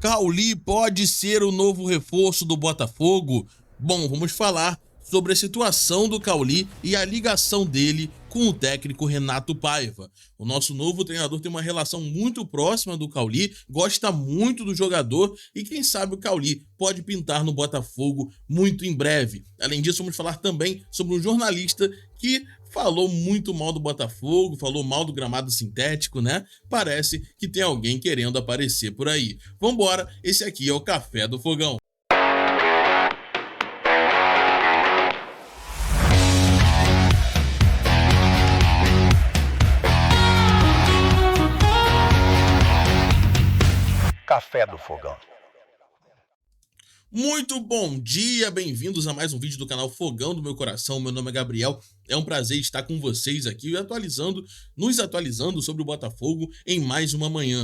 Cauli pode ser o novo reforço do Botafogo? Bom, vamos falar sobre a situação do Cauli e a ligação dele com o técnico Renato Paiva. O nosso novo treinador tem uma relação muito próxima do Cauli, gosta muito do jogador e quem sabe o Cauli pode pintar no Botafogo muito em breve. Além disso, vamos falar também sobre um jornalista que falou muito mal do Botafogo, falou mal do gramado sintético, né? Parece que tem alguém querendo aparecer por aí. Vambora, esse aqui é o Café do Fogão. Café do Fogão. Muito bom dia, bem-vindos a mais um vídeo do canal Fogão do Meu Coração. Meu nome é Gabriel, é um prazer estar com vocês aqui nos atualizando sobre o Botafogo em mais uma manhã.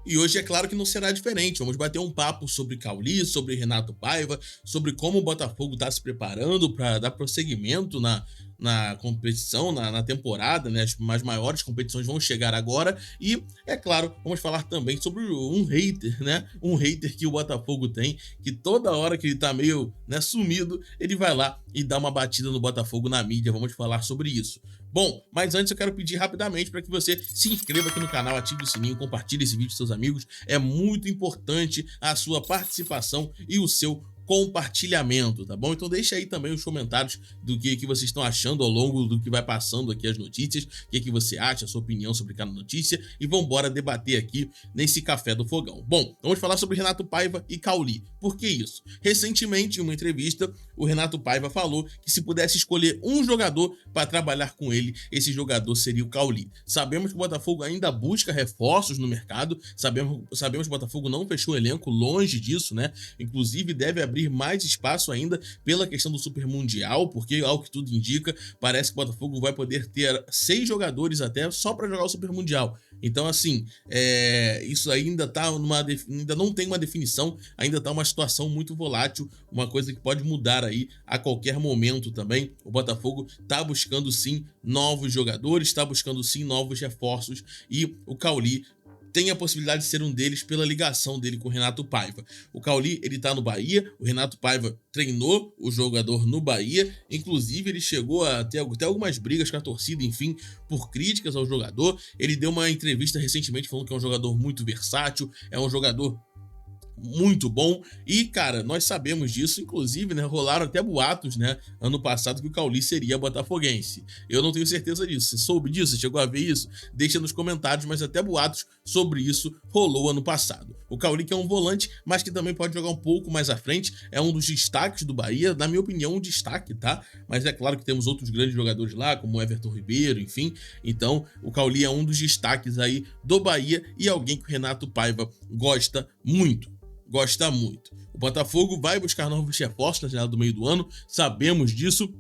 E hoje é claro que não será diferente, vamos bater um papo sobre Cauli, sobre Renato Paiva, sobre como o Botafogo está se preparando para dar prosseguimento na competição, na temporada, né? As maiores competições vão chegar agora e, é claro, vamos falar também sobre um hater, né? Um hater que o Botafogo tem, que toda hora que ele tá meio, né, sumido, ele vai lá e dá uma batida no Botafogo na mídia. Vamos falar sobre isso. Bom, mas antes eu quero pedir rapidamente para que você se inscreva aqui no canal, ative o sininho, compartilhe esse vídeo com seus amigos. É muito importante a sua participação e o seu compartilhamento, tá bom? Então deixa aí também os comentários do que vocês estão achando ao longo do que vai passando aqui as notícias, o que você acha, a sua opinião sobre cada notícia e vambora debater aqui nesse Café do Fogão. Bom, vamos falar sobre Renato Paiva e Cauli. Por que isso? Recentemente, em uma entrevista, o Renato Paiva falou que se pudesse escolher um jogador para trabalhar com ele, esse jogador seria o Cauli. Sabemos que o Botafogo ainda busca reforços no mercado, sabemos que o Botafogo não fechou o elenco, longe disso, né? Inclusive deve abrir mais espaço ainda pela questão do Super Mundial, porque ao que tudo indica, parece que o Botafogo vai poder ter 6 jogadores até só para jogar o Super Mundial. Então, assim, isso ainda ainda não tem uma definição, ainda tá uma situação muito volátil, uma coisa que pode mudar aí a qualquer momento também. O Botafogo tá buscando sim novos jogadores, tá buscando sim novos reforços e o Cauli tem a possibilidade de ser um deles pela ligação dele com o Renato Paiva. O Cauli, ele tá no Bahia, o Renato Paiva treinou o jogador no Bahia, inclusive ele chegou a ter algumas brigas com a torcida, enfim, por críticas ao jogador. Ele deu uma entrevista recentemente falando que é um jogador muito versátil, é um jogador muito bom e, cara, nós sabemos disso, inclusive, né, rolaram até boatos, né, ano passado que o Cauli seria botafoguense. Eu não tenho certeza disso. Você soube disso? Você chegou a ver isso? Deixa nos comentários, mas até boatos sobre isso rolou ano passado. O Cauli, que é um volante, mas que também pode jogar um pouco mais à frente, é um dos destaques do Bahia, na minha opinião, um destaque, tá? Mas é claro que temos outros grandes jogadores lá, como o Everton Ribeiro, enfim. Então, o Cauli é um dos destaques aí do Bahia e alguém que o Renato Paiva gosta muito. O Botafogo vai buscar novos reforços na janela do meio do ano, sabemos disso,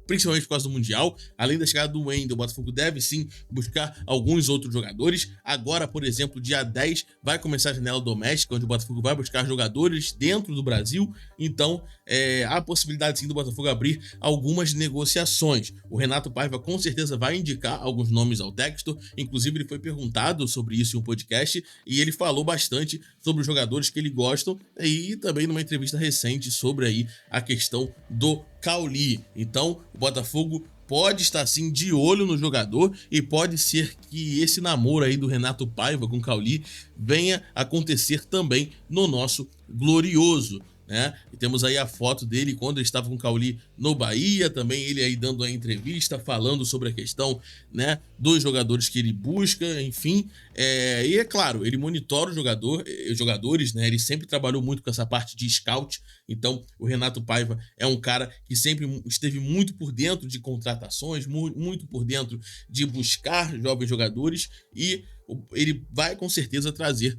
principalmente por causa do Mundial. Além da chegada do Wendel, o Botafogo deve sim buscar alguns outros jogadores. Agora, por exemplo, dia 10 vai começar a janela doméstica, onde o Botafogo vai buscar jogadores dentro do Brasil. Então, há a possibilidade sim do Botafogo abrir algumas negociações. O Renato Paiva com certeza vai indicar alguns nomes ao Textor. Inclusive, ele foi perguntado sobre isso em um podcast e ele falou bastante sobre os jogadores que ele gosta e também numa entrevista recente sobre aí a questão do Cauli. Então, o Botafogo pode estar sim de olho no jogador e pode ser que esse namoro aí do Renato Paiva com o Cauli venha acontecer também no nosso glorioso, né? E temos aí a foto dele quando ele estava com o Cauli no Bahia, também ele aí dando a entrevista, falando sobre a questão, né, dos jogadores que ele busca, enfim. E é claro, ele monitora os jogadores, né? Ele sempre trabalhou muito com essa parte de scout, então o Renato Paiva é um cara que sempre esteve muito por dentro de contratações, muito por dentro de buscar jovens jogadores e ele vai com certeza trazer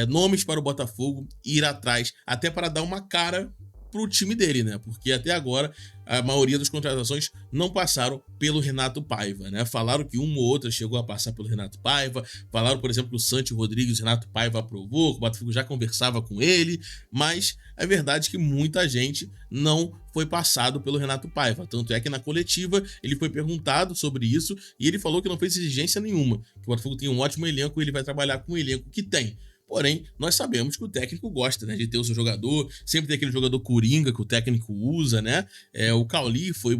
nomes para o Botafogo e ir atrás, até para dar uma cara pro time dele, né? Porque até agora a maioria das contratações não passaram pelo Renato Paiva, né? Falaram que uma ou outra chegou a passar pelo Renato Paiva, falaram, por exemplo, que o Santi Rodrigues, o Renato Paiva aprovou, que o Botafogo já conversava com ele, mas é verdade que muita gente não foi passado pelo Renato Paiva. Tanto é que na coletiva ele foi perguntado sobre isso e ele falou que não fez exigência nenhuma, que o Botafogo tem um ótimo elenco e ele vai trabalhar com o elenco que tem. Porém, nós sabemos que o técnico gosta, né, de ter o seu jogador, sempre tem aquele jogador coringa que o técnico usa, né? O Cauli foi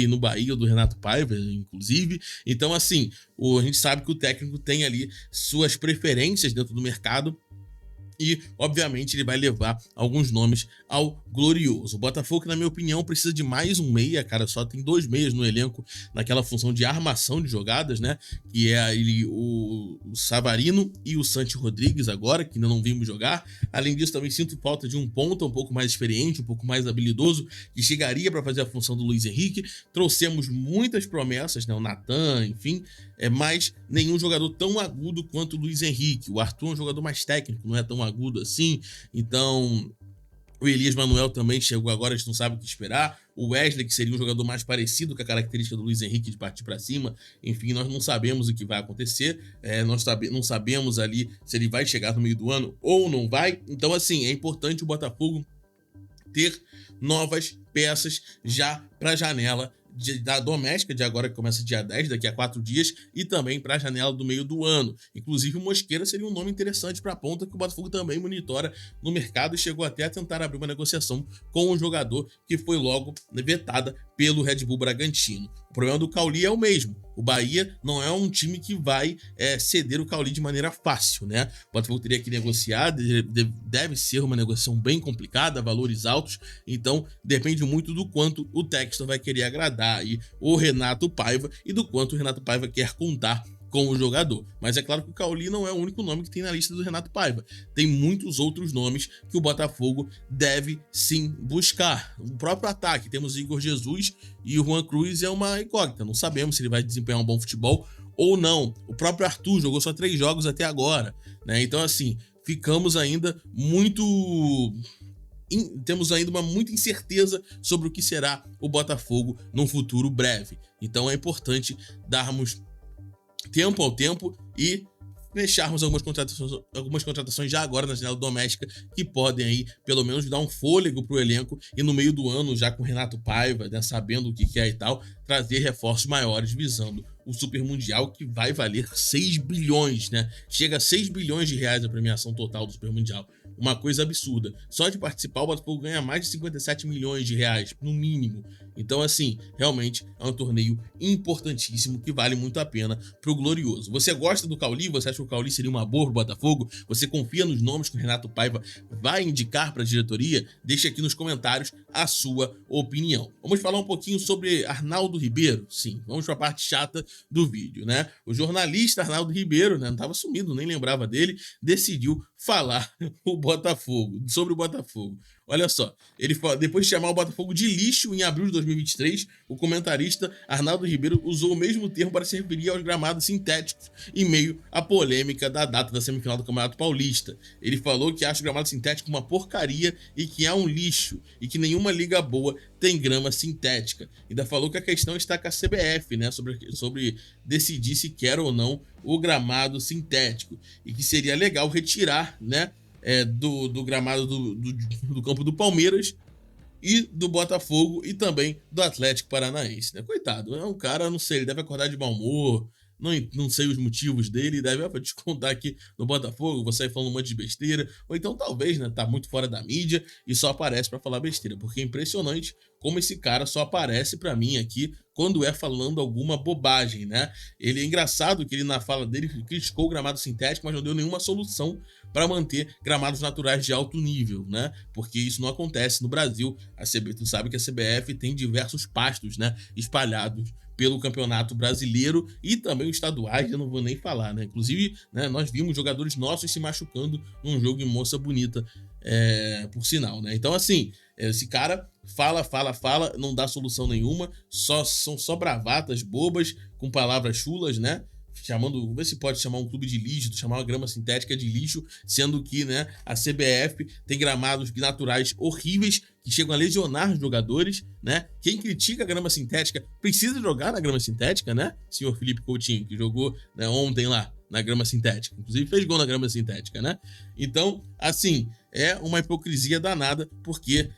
no Bahia do Renato Paiva, inclusive. Então, assim, a gente sabe que o técnico tem ali suas preferências dentro do mercado. E, obviamente, ele vai levar alguns nomes ao glorioso. O Botafogo, na minha opinião, precisa de mais um meia, cara. Só tem 2 meias no elenco naquela função de armação de jogadas, né? Que é o Savarino e o Santi Rodrigues agora, que ainda não vimos jogar. Além disso, também sinto falta de um ponta um pouco mais experiente, um pouco mais habilidoso, que chegaria para fazer a função do Luiz Henrique. Trouxemos muitas promessas, né? O Natan, enfim, mas nenhum jogador tão agudo quanto o Luiz Henrique. O Arthur é um jogador mais técnico, não é tão agudo assim. Então, o Elias Manuel também chegou agora, a gente não sabe o que esperar. O Wesley, que seria um jogador mais parecido com a característica do Luiz Henrique de partir para cima. Enfim, nós não sabemos o que vai acontecer. Nós não sabemos ali se ele vai chegar no meio do ano ou não vai. Então, assim, é importante o Botafogo ter novas peças já para a janela da doméstica, de agora que começa dia 10, daqui a 4 dias, e também para a janela do meio do ano. Inclusive o Mosqueira seria um nome interessante para a ponta, que o Botafogo também monitora no mercado e chegou até a tentar abrir uma negociação com o jogador, que foi logo vetada pelo Red Bull Bragantino. O problema do Cauli é o mesmo. O Bahia não é um time que vai ceder o Cauli de maneira fácil, né? O Botafogo teria que negociar, deve ser uma negociação bem complicada, valores altos, então depende muito do quanto o Textor vai querer agradar aí o Renato Paiva e do quanto o Renato Paiva quer contar com o jogador. Mas é claro que o Cauli não é o único nome que tem na lista do Renato Paiva. Tem muitos outros nomes que o Botafogo deve sim buscar. O próprio ataque, temos Igor Jesus e o Juan Cruz é uma incógnita. Não sabemos se ele vai desempenhar um bom futebol ou não. O próprio Arthur jogou só 3 jogos até agora, né? Então, assim, ficamos ainda temos ainda uma muita incerteza sobre o que será o Botafogo num futuro breve. Então é importante darmos tempo ao tempo e fecharmos algumas contratações já agora na janela doméstica que podem aí pelo menos dar um fôlego pro elenco e no meio do ano, já com o Renato Paiva, né, sabendo o que é e tal, trazer reforços maiores visando o Super Mundial, que vai valer 6 bilhões, né? Chega a 6 bilhões de reais a premiação total do Super Mundial. Uma coisa absurda. Só de participar, o Botafogo ganha mais de 57 milhões de reais, no mínimo. Então, assim, realmente é um torneio importantíssimo que vale muito a pena pro Glorioso. Você gosta do Cauli? Você acha que o Cauli seria uma boa pro Botafogo? Você confia nos nomes que o Renato Paiva vai indicar para a diretoria? Deixe aqui nos comentários a sua opinião. Vamos falar um pouquinho sobre Arnaldo Ribeiro? Sim, vamos para a parte chata do vídeo, né? O jornalista Arnaldo Ribeiro, né, não estava sumido, nem lembrava dele, decidiu falar sobre o Botafogo. Olha só, ele fala, depois de chamar o Botafogo de lixo em abril de 2023, o comentarista Arnaldo Ribeiro usou o mesmo termo para se referir aos gramados sintéticos em meio à polêmica da data da semifinal do Campeonato Paulista. Ele falou que acha o gramado sintético uma porcaria e que é um lixo e que nenhuma liga boa tem grama sintética. Ainda falou que a questão está com a CBF, né, sobre decidir se quer ou não o gramado sintético e que seria legal retirar, né, do gramado do campo do Palmeiras e do Botafogo e também do Atlético Paranaense, né? Coitado, é um cara, não sei, ele deve acordar de mau humor, não sei os motivos dele, deve descontar aqui no Botafogo, vou sair falando um monte de besteira, ou então talvez, né, tá muito fora da mídia e só aparece pra falar besteira, porque é impressionante como esse cara só aparece pra mim aqui quando é falando alguma bobagem, né? Ele é engraçado que ele na fala dele criticou o gramado sintético, mas não deu nenhuma solução para manter gramados naturais de alto nível, né? Porque isso não acontece no Brasil. Tu sabe que a CBF tem diversos pastos, né, espalhados pelo Campeonato Brasileiro e também os estaduais, eu não vou nem falar, né? Inclusive, né, nós vimos jogadores nossos se machucando num jogo em Moça Bonita, por sinal, né? Então, assim, esse cara fala, não dá solução nenhuma, são só bravatas bobas com palavras chulas, né? Vamos ver se pode chamar um clube de lixo, chamar uma grama sintética de lixo, sendo que, né, a CBF tem gramados naturais horríveis que chegam a lesionar jogadores, né? Quem critica a grama sintética precisa jogar na grama sintética, né? Senhor Felipe Coutinho, que jogou, né, ontem lá na grama sintética, inclusive fez gol na grama sintética, né? Então, assim, é uma hipocrisia danada, porque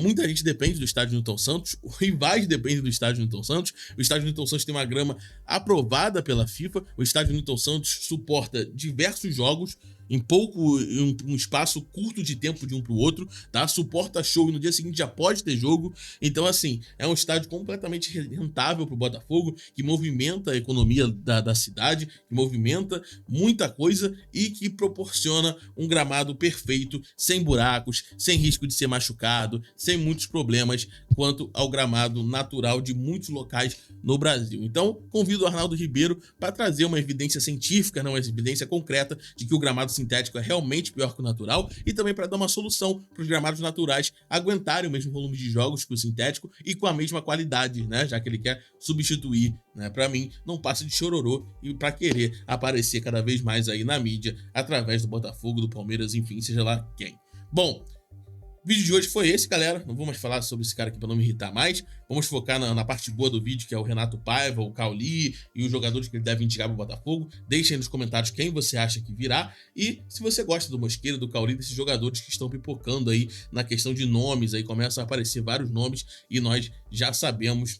muita gente depende do estádio Newton Santos, os rivais dependem do estádio Newton Santos, o estádio Newton Santos tem uma grama aprovada pela FIFA, o estádio Newton Santos suporta diversos jogos em um espaço curto de tempo de um pro outro, tá? Suporta show e no dia seguinte já pode ter jogo. Então, assim, é um estádio completamente rentável pro Botafogo, que movimenta a economia da cidade, que movimenta muita coisa e que proporciona um gramado perfeito, sem buracos, sem risco de ser machucado, sem muitos problemas quanto ao gramado natural de muitos locais no Brasil. Então, convido o Arnaldo Ribeiro para trazer uma evidência científica, não uma evidência concreta, de que o gramado sintético é realmente pior que o natural e também para dar uma solução para os gramados naturais aguentarem o mesmo volume de jogos que o sintético e com a mesma qualidade, né? Já que ele quer substituir, né? Para mim, não passa de chororô e para querer aparecer cada vez mais aí na mídia através do Botafogo, do Palmeiras, enfim, seja lá quem. Bom, o vídeo de hoje foi esse, galera. Não vou mais falar sobre esse cara aqui para não me irritar mais. Vamos focar na parte boa do vídeo, que é o Renato Paiva, o Cauli e os jogadores que ele deve indicar para o Botafogo. Deixem aí nos comentários quem você acha que virá. E se você gosta do Mosquera, do Cauli, desses jogadores que estão pipocando aí na questão de nomes. Aí começam a aparecer vários nomes e nós já sabemos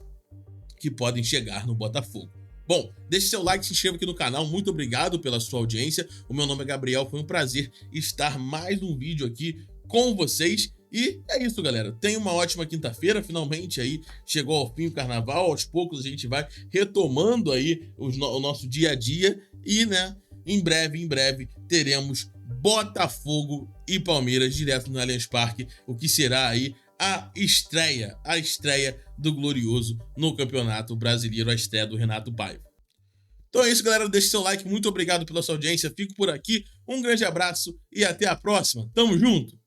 que podem chegar no Botafogo. Bom, deixe seu like, se inscreva aqui no canal, muito obrigado pela sua audiência. O meu nome é Gabriel, foi um prazer estar mais um vídeo aqui com vocês. E é isso, galera. Tenha uma ótima quinta-feira. Finalmente aí chegou ao fim o carnaval. Aos poucos a gente vai retomando aí o nosso dia a dia. E, né, em breve teremos Botafogo e Palmeiras direto no Allianz Parque. O que será aí a estreia do Glorioso no Campeonato Brasileiro, a estreia do Renato Paiva. Então é isso, galera. Deixe seu like. Muito obrigado pela sua audiência. Fico por aqui. Um grande abraço e até a próxima. Tamo junto!